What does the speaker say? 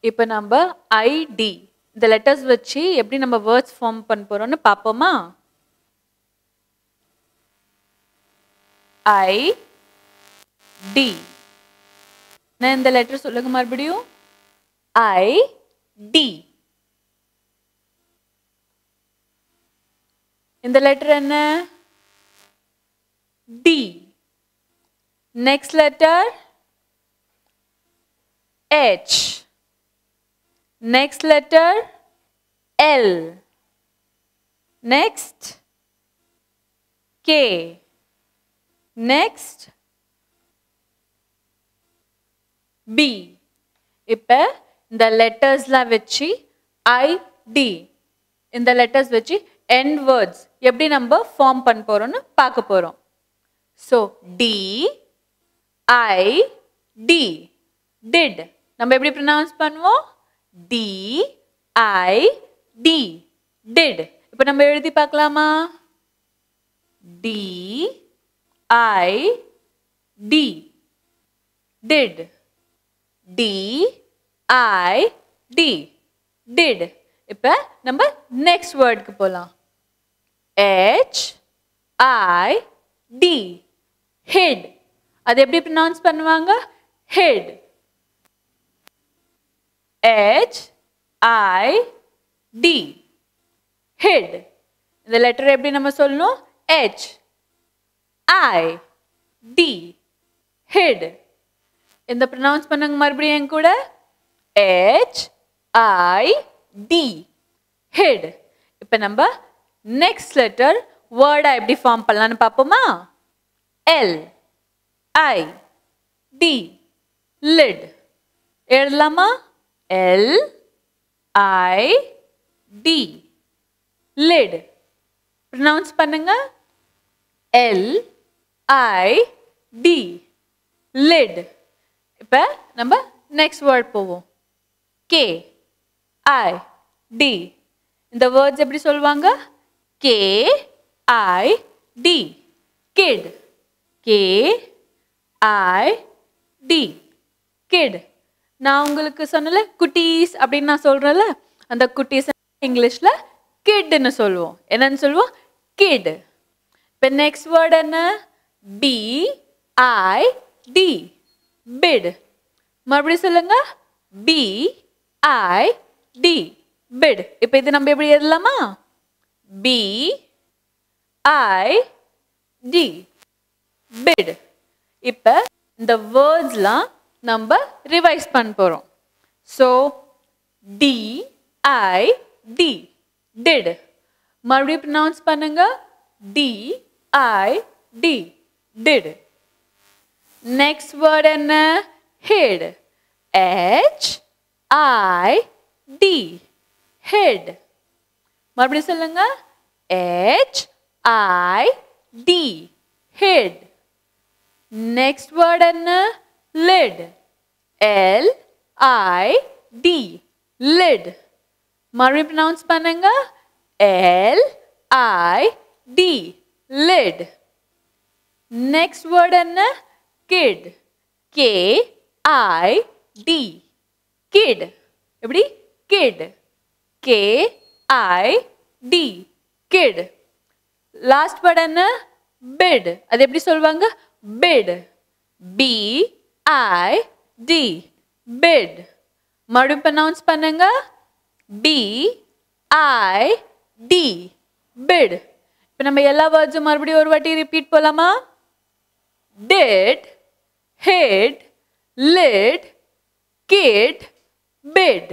இப்போ நம்ம ID இந்த லெட்டர்ஸ் வச்சு எப்படி நம்ம வேர்ட்ஸ் ஃபார்ம் பண்ண போறோம்னு பாப்போமா? ID. நான் இந்த லெட்டர் சொல்லுங்க மறுபடியும். ID. இந்த லெட்டர் என்ன? D. Next letter H. Next letter L. Next K. Next B. இப்ப இந்த லெட்டர்ஸ்லாம் வெச்சி ID இந்த லெட்டர்ஸ் வெச்சி end words எப்படி நம்ம ஃபார்ம் பண்ண போறோம்னு பார்க்க போறோம். So D I D did நம்ம எப்படி pronounce பண்ணுவோம்? D I D did. இப்போ நம்ம எழுதி பார்க்கலாமா? D I D did. D I D did. இப்போ நம்ம next word க்கு போலாம். H I D hid. அது எப்படி pronounce பண்ணுவாங்க? hid. H I D hid. இந்த லெட்டர் எப்படி நம்ம சொல்லணும்? H I D hid. இந்த pronounce பண்ணுங்க மறுபடியும் என் கூட. H I D hid. இப்போ நம்ம next letter word எப்படி ஃபார்ம் பண்ணலாம்னு பாப்போமா? L I D lid. எழுதலாமா? L I D lid. pronounce பண்ணுங்க. L I D lid. இப்போ நம்ம next word போவோம். K I D. இந்த words எப்படி சொல்வாங்க? K I D kid. K I D kid. நான் உங்களுக்கு சொன்னல குட்டீஸ் அப்படினு நான் சொல்றேன்ல, அந்த குட்டீஸ் இங்கிலீஷ்ல kid ன்னு சொல்வோம். என்னன்னு சொல்வோம்? kid. இப்போ next word என்ன? B I D bid. மறுபடியும் சொல்லுங்க. B I D bid. இப்போ இது நம்ம எப்படி எழுதலாமா? B I D bid. இப்போ இந்த வேர்ட்ஸ்லாம் நம்ம ரிவைஸ் பண்ண போறோம். So D I D did. மறுபடியும் pronounce பண்ணுங்க. D I D did. Next word என்ன? hid. H I D hid. மறுபடியும் சொல்லுங்க. H I D hid. Next word என்ன? lid. L I D lid. மறுபடியும் pronounce பண்ணுங்க. L I D lid. Next word என்ன? kid. K I D kid. எப்படி? kid. K I D kid. Last word என்ன? bid. அது எப்படி சொல்வாங்க? bid. B I D bid. மறுபடியும் pronounce பண்ணுங்க. B I D bid. இப்போ நம்ம எல்லா வேர்ட்ஸும் மறுபடியும் ஒரு வாட்டி ரிப்பீட் போலாமா? did hid lid kid bid.